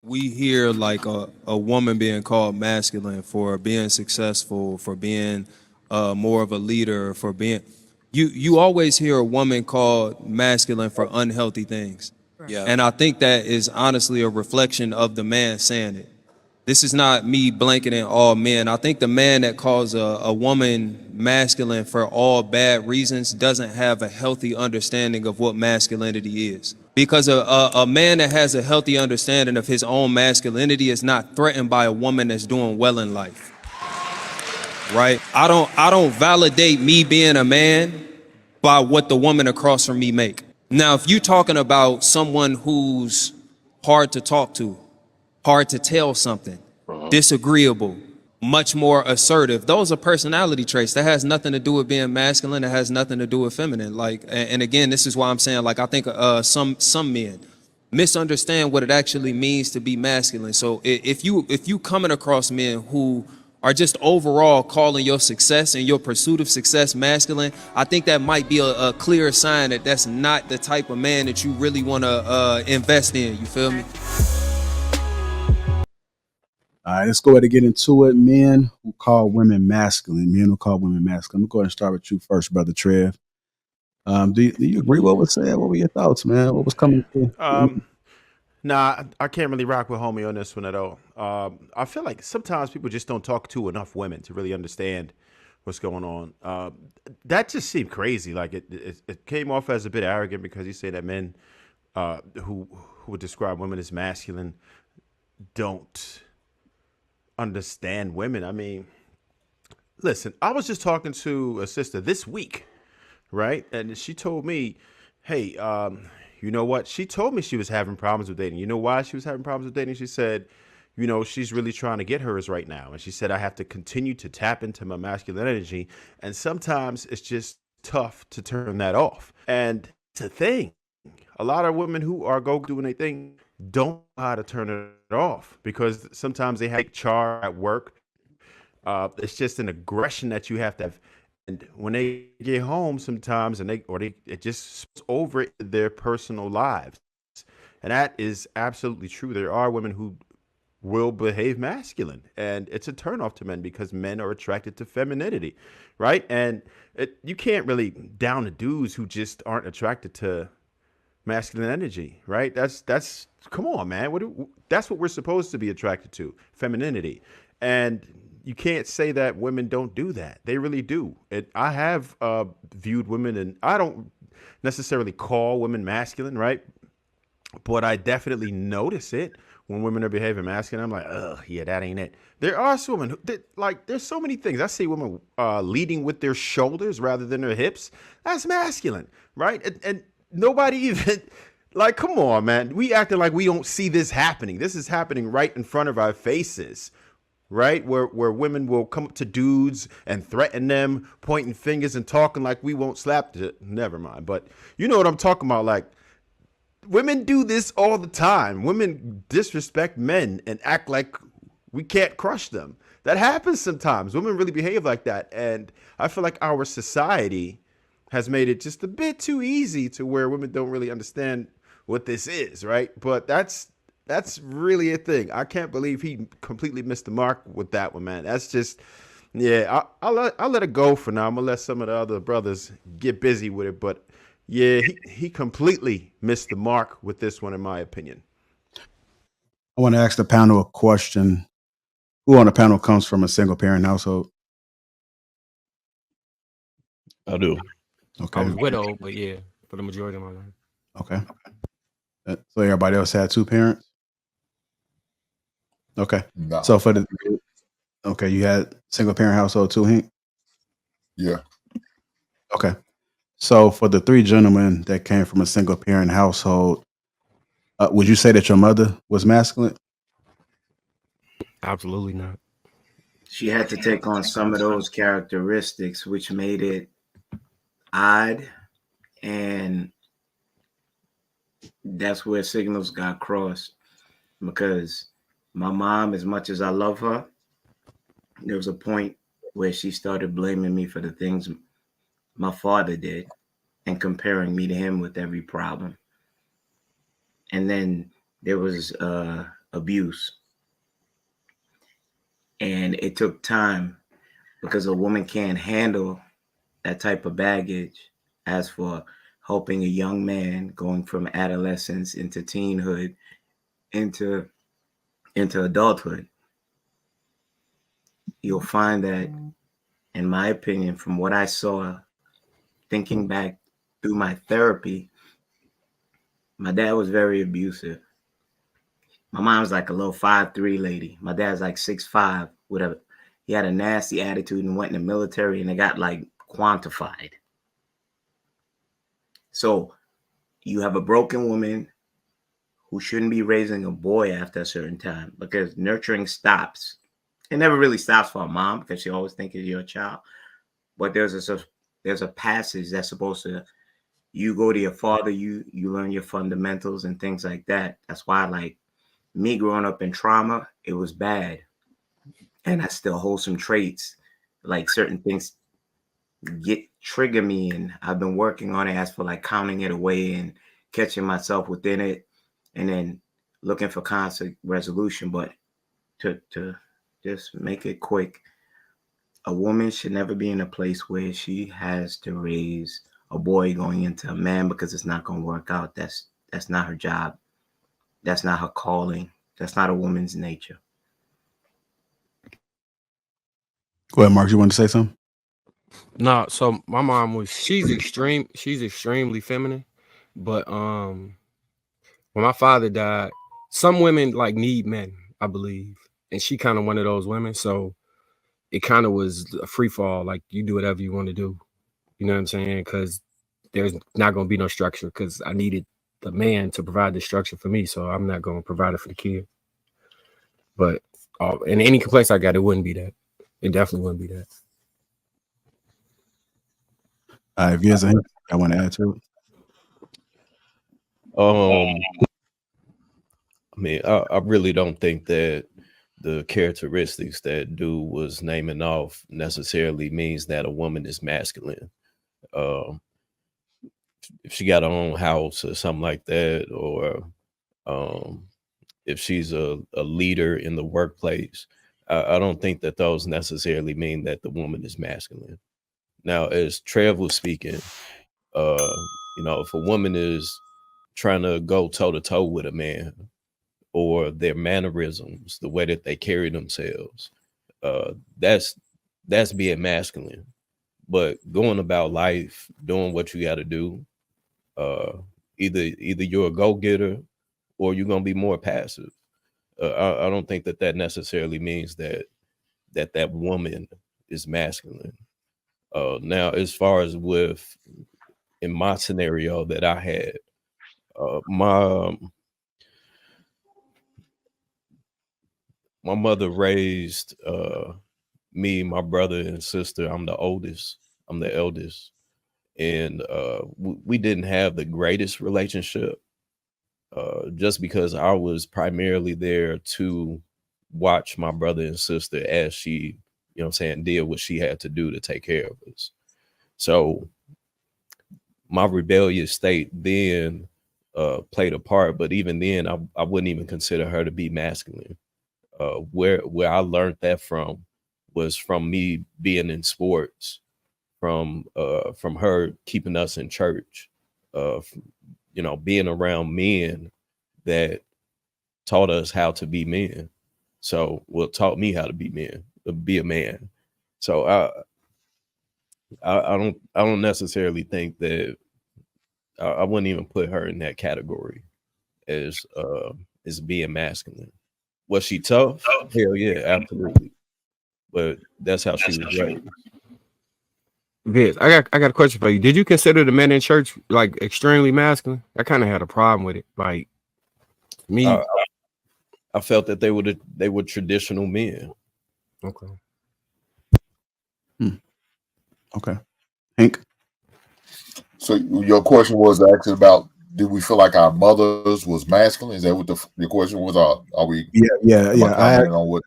we hear like a woman being called masculine for being successful, for being more of a leader, for being you always hear a woman called masculine for unhealthy things. Yeah. And I think that is honestly a reflection of the man saying it. This is not me blanketing all men. I think the man that calls a woman masculine for all bad reasons doesn't have a healthy understanding of what masculinity is. Because a man that has a healthy understanding of his own masculinity is not threatened by a woman that's doing well in life. Right? I don't validate me being a man by what the woman across from me make. Now, if you're talking about someone who's hard to talk to, hard to tell something, disagreeable, much more assertive. Those are personality traits. That has nothing to do with being masculine. It has nothing to do with feminine. Like, and again, this is why I'm saying, like, I think some men misunderstand what it actually means to be masculine. So if you coming across men who are just overall calling your success and your pursuit of success masculine, I think that might be a clear sign that that's not the type of man that you really want to invest in. You feel me? All right, let's go ahead and get into it. Men who call women masculine. Men who call women masculine. I'm going to go ahead and start with you first, Brother Trev. Do you agree what was said? What were your thoughts, man? What was coming through? Nah, I can't really rock with homie on this one at all. I feel like sometimes people just don't talk to enough women to really understand what's going on. That just seemed crazy. Like it came off as a bit arrogant because he said that men who would describe women as masculine don't understand women. I mean, listen, I was just talking to a sister this week, right? And she told me, hey, you know what? She told me she was having problems with dating. You know why she was having problems with dating? She said, you know, she's really trying to get hers right now. And she said, I have to continue to tap into my masculine energy. And sometimes it's just tough to turn that off. And it's a thing. A lot of women who are go doing their thing don't know how to turn it off because sometimes they have char at work. It's just an aggression that you have to have. And when they get home sometimes and they it just spills over into their personal lives. And that is absolutely true. There are women who will behave masculine and it's a turnoff to men because men are attracted to femininity, right? And you can't really down the dudes who just aren't attracted to masculine energy, right? That's come on, man. That's what we're supposed to be attracted to, femininity. And you can't say that women don't do that. They really do. I have viewed women, and I don't necessarily call women masculine, right? But I definitely notice it when women are behaving masculine. I'm like, ugh, yeah, that ain't it. There are some women like, there's so many things. I see women leading with their shoulders rather than their hips. That's masculine, right? And nobody even, like, come on, man. We acting like we don't see this happening. This is happening right in front of our faces, right? Where women will come up to dudes and threaten them, pointing fingers and talking like we won't slap. Never mind. But you know what I'm talking about. Like, women do this all the time. Women disrespect men and act like we can't crush them. That happens sometimes. Women really behave like that. And I feel like our society has made it just a bit too easy to where women don't really understand what this is, right? But that's really a thing. I can't believe he completely missed the mark with that one, man. That's just, yeah, I'll let it go for now. I'm gonna let some of the other brothers get busy with it. But yeah, he completely missed the mark with this one, in my opinion. I want to ask the panel a question. Who on the panel comes from a single parent household? I do. Okay. I was widowed, but yeah, for the majority of my life. Okay. So everybody else had two parents? Okay. No. So okay, you had single parent household too, Hank? Yeah. Okay. So for the three gentlemen that came from a single parent household, would you say that your mother was masculine? Absolutely not. She had to take on some of those characteristics, which made it odd, and that's where signals got crossed. Because my mom, as much as I love her, there was a point where she started blaming me for the things my father did and comparing me to him with every problem. And then there was abuse. And it took time because a woman can't handle that type of baggage. As for helping a young man going from adolescence into teenhood into adulthood, you'll find that, in my opinion, from what I saw, thinking back through my therapy, my dad was very abusive. My mom's like a little 5'3" lady. My dad's like 6'5", whatever. He had a nasty attitude and went in the military, and it got like quantified. So you have a broken woman who shouldn't be raising a boy after a certain time, because nurturing stops. It never really stops for a mom because she always thinks it's your child. But there's a passage that's supposed to, you go to your father, you learn your fundamentals and things like that. That's why, like me growing up in trauma, it was bad. And I still hold some traits, like certain things trigger me, and I've been working on it, as for like counting it away and catching myself within it, and then looking for conflict resolution. But to just make it quick, a woman should never be in a place where she has to raise a boy going into a man, because it's not going to work out. That's not her job. That's not her calling. That's not a woman's nature. Go ahead, Mark. You want to say something? No, so my mom she's extremely feminine, but when my father died, some women like need men, I believe, and she kind of one of those women. So it kind of was a free fall, like you do whatever you want to do, you know what I'm saying? Because there's not going to be no structure, because I needed the man to provide the structure for me, so I'm not going to provide it for the kid. But in any place I got, it wouldn't be that. It definitely wouldn't be that. If you guys have anything I want to add to it. I mean, I really don't think that the characteristics that dude was naming off necessarily means that a woman is masculine. If she got her own house or something like that, or if she's a leader in the workplace, I don't think that those necessarily mean that the woman is masculine. Now, as Trev was speaking, if a woman is trying to go toe to toe with a man, or their mannerisms, the way that they carry themselves, that's being masculine. But going about life, doing what you got to do, either you're a go-getter or you're gonna be more passive. I don't think that necessarily means that woman is masculine. Now, as far as in my scenario that I had, my mother raised me, my brother and sister. I'm the oldest. I'm the eldest, and we didn't have the greatest relationship. Just because I was primarily there to watch my brother and sister as she, did what she had to do to take care of us. So my rebellious state then played a part, but even then I wouldn't even consider her to be masculine. Where I learned that from was from me being in sports, from her keeping us in church, being around men that taught us how to be men. So, taught me how to be a man. So I don't necessarily think that I wouldn't even put her in that category as being masculine. Was she tough? Hell yeah, absolutely. But that's how she was raised. Viz, I got a question for you. Did you consider the men in church like extremely masculine? I kind of had a problem with it. Like me, I felt that they were traditional men. Okay. Okay. Hank? So your question was actually about, did we feel like our mothers was masculine? Is that what the question was? Are we? Yeah. On what?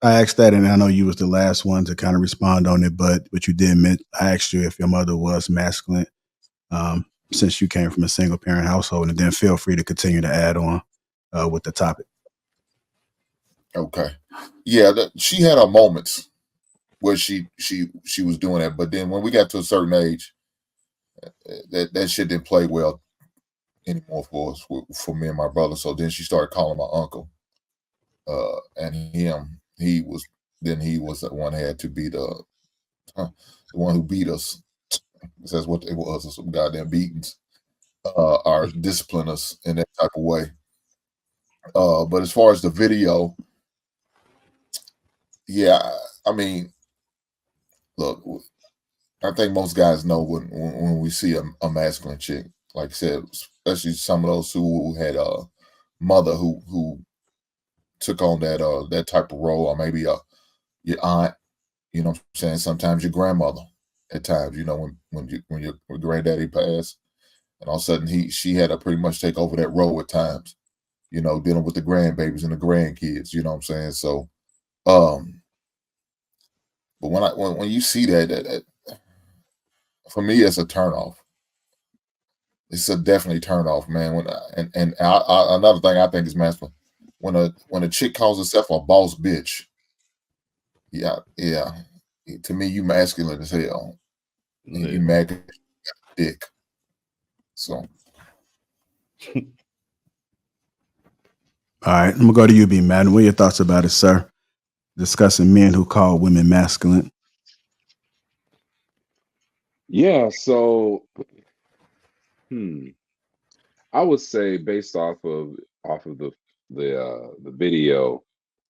I asked that, and I know you was the last one to kind of respond on it, but you did admit, I asked you if your mother was masculine, since you came from a single parent household, and then feel free to continue to add on with the topic. Okay. Yeah, she had her moments where she was doing that, but then when we got to a certain age, that shit didn't play well anymore for us, for me and my brother. So then she started calling my uncle, and he was the one who had to be the one who beat us. That's what it was, some goddamn beatings, or discipline us in that type of way. But as far as the video, yeah, I mean, look, I think most guys know when we see a masculine chick, like I said, especially some of those who had a mother who took on that type of role, or maybe your aunt, you know what I'm saying? Sometimes your grandmother at times, you know, when your granddaddy passed, and all of a sudden she had to pretty much take over that role at times, you know, dealing with the grandbabies and the grandkids, you know what I'm saying? So but when you see that for me, it's a turnoff. It's a definitely turn off, man. Another thing I think is masculine, when a chick calls herself a boss bitch, yeah. To me, you masculine as hell. Yeah. You mad dick. So, All right, I'm gonna go to you, B. Madden. What are your thoughts about it, sir? Discussing men who call women masculine. Yeah, so I would say based off of the video,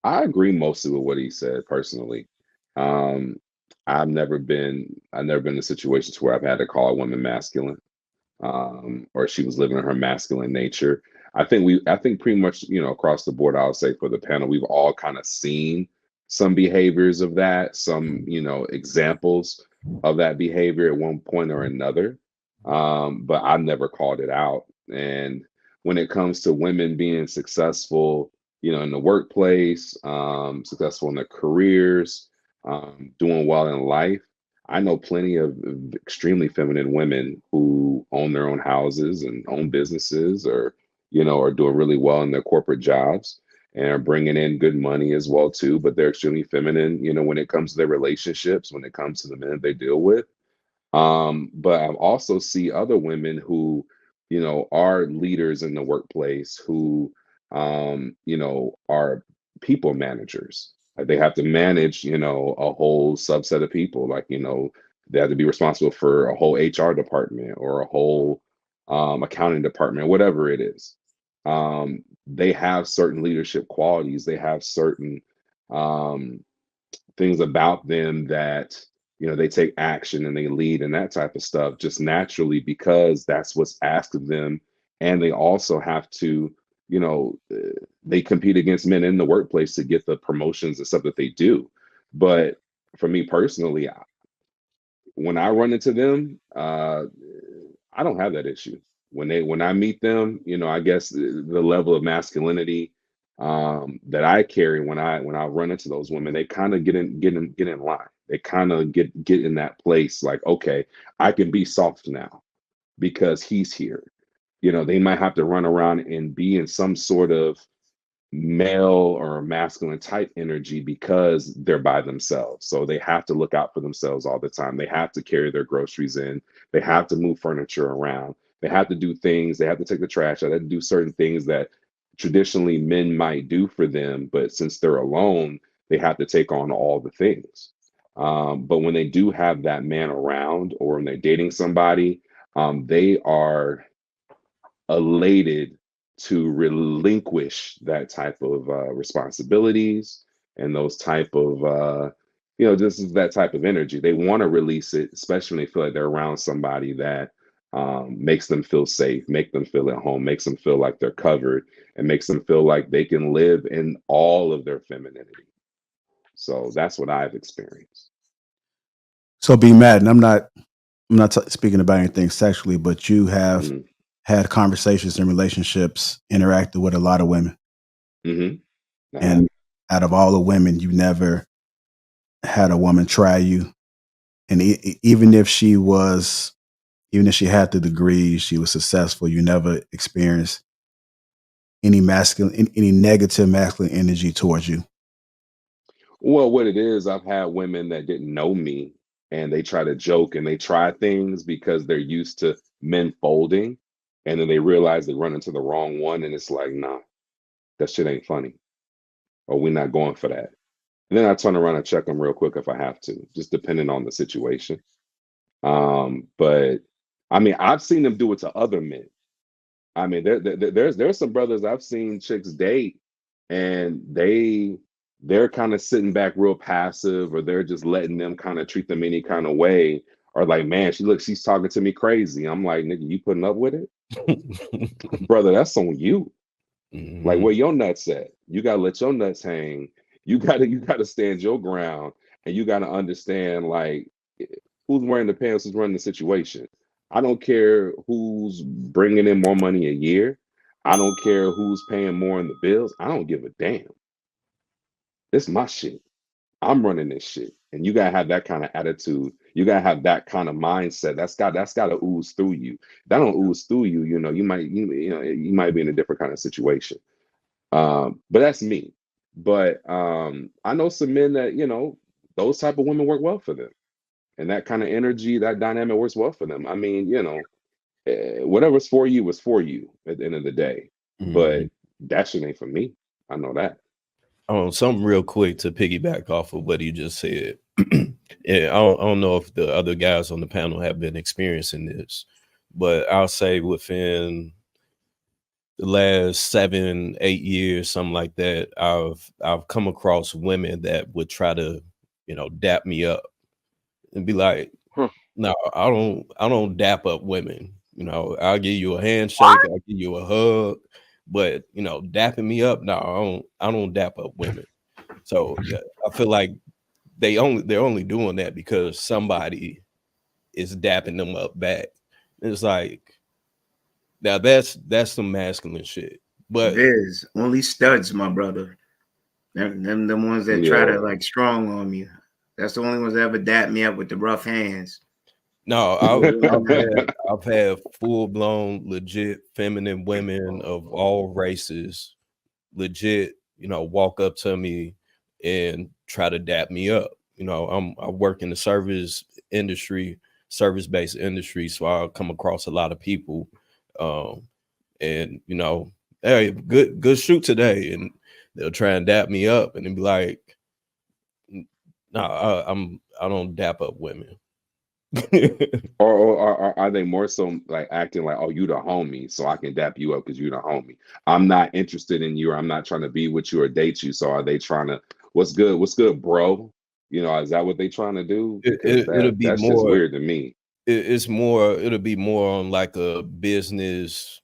I agree mostly with what he said personally. Um, I've never been in situations where I've had to call a woman masculine, or she was living in her masculine nature. I think pretty much, across the board, I would say for the panel, we've all kind of seen some behaviors of that, some, examples of that behavior at one point or another. But I've never called it out. And when it comes to women being successful, in the workplace, successful in their careers, doing well in life, I know plenty of extremely feminine women who own their own houses and own businesses, or are doing really well in their corporate jobs and are bringing in good money as well too. But they're extremely feminine, when it comes to their relationships, when it comes to the men they deal with. But I also see other women who, are leaders in the workplace who, are people managers. Like they have to manage, a whole subset of people. Like, they have to be responsible for a whole HR department or a whole accounting department, whatever it is. They have certain leadership qualities. They have certain things about them that they take action and they lead and that type of stuff just naturally because that's what's asked of them. And they also have to, they compete against men in the workplace to get the promotions and stuff that they do. But for me personally, when I run into them, I don't have that issue. When I meet them, I guess the level of masculinity that I carry when I run into those women, they kind of get in line. They kind of get in that place like, okay, I can be soft now because he's here. They might have to run around and be in some sort of male or masculine type energy because they're by themselves. So they have to look out for themselves all the time. They have to carry their groceries in. They have to move furniture around. They have to do things. They have to take the trash out. They have to do certain things that traditionally men might do for them. But since they're alone, they have to take on all the things. But when they do have that man around or when they're dating somebody, they are elated to relinquish that type of responsibilities and those type of this is that type of energy. They want to release it, especially when they feel like they're around somebody that makes them feel safe, make them feel at home, makes them feel like they're covered, and makes them feel like they can live in all of their femininity. So that's what I've experienced. So, B. Madden, I'm not speaking about anything sexually, but you have had conversations and relationships, interacted with a lot of women. And out of all the women, you never had a woman try you. And even if she had the degree, she was successful, you never experienced any negative masculine energy towards you. Well, what it is, I've had women that didn't know me and they try to joke and they try things because they're used to men folding, and then they realize they run into the wrong one, and it's like, nah, that shit ain't funny, or we're not going for that. And then I turn around and check them real quick if I have to, just depending on the situation. But I mean, I've seen them do it to other men. I mean, there's some brothers I've seen chicks date, and they're kind of sitting back real passive, or they're just letting them kind of treat them any kind of way, or like, man, she's talking to me crazy. I'm like, nigga, you putting up with it, brother? That's on you. Like, where your nuts at? You gotta let your nuts hang. You gotta stand your ground, and you gotta understand, like, who's wearing the pants, who's running the situation. I don't care who's bringing in more money a year. I don't care who's paying more in the bills. I don't give a damn. This my shit. I'm running this shit, and you gotta have that kind of attitude. You gotta have that kind of mindset. That's gotta ooze through you. If that don't ooze through you, you might be in a different kind of situation. But that's me. But I know some men that, those type of women work well for them, and that kind of energy, that dynamic works well for them. I mean, whatever's for you is for you at the end of the day. But that shit ain't for me. I know that. Something real quick to piggyback off of what he just said. Yeah, I don't know if the other guys on the panel have been experiencing this, but I'll say within the last 7-8 years, something like that, I've come across women that would try to, dap me up and be like, no, I don't dap up women. I'll give you a handshake, I'll give you a hug, but dapping me up, no, I don't dap up women. So yeah, I feel like they're only doing that because somebody is dapping them up back. It's like, now that's some masculine shit. But There's only studs, my brother. Them the ones that try to like strong on me. That's the only ones that ever dap me up with the rough hands. No, I've had full blown, legit feminine women of all races, legit, walk up to me and try to dap me up. I work in the service industry, service-based industry, so I come across a lot of people, and hey, good shoot today, and they'll try and dap me up, and then be like, no, I don't dap up women. or are they more so like acting like, oh, you the homie, so I can dap you up because you the homie? I'm not interested in you, or I'm not trying to be with you or date you. So are they trying to, what's good, bro? Is that what they trying to do? Because It'll be that's more, just weird to me. It'll be more on like a business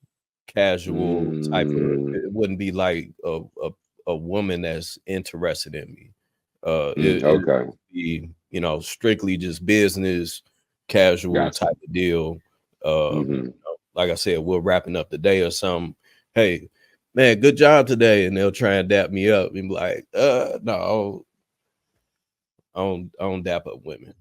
casual type of, it wouldn't be like a woman that's interested in me. It'll Okay. be, strictly just business casual Gotcha. type of deal. Like I said, we're wrapping up the day or something. Hey, man, good job today. And they'll try and dap me up and be like, no, I don't dap up women.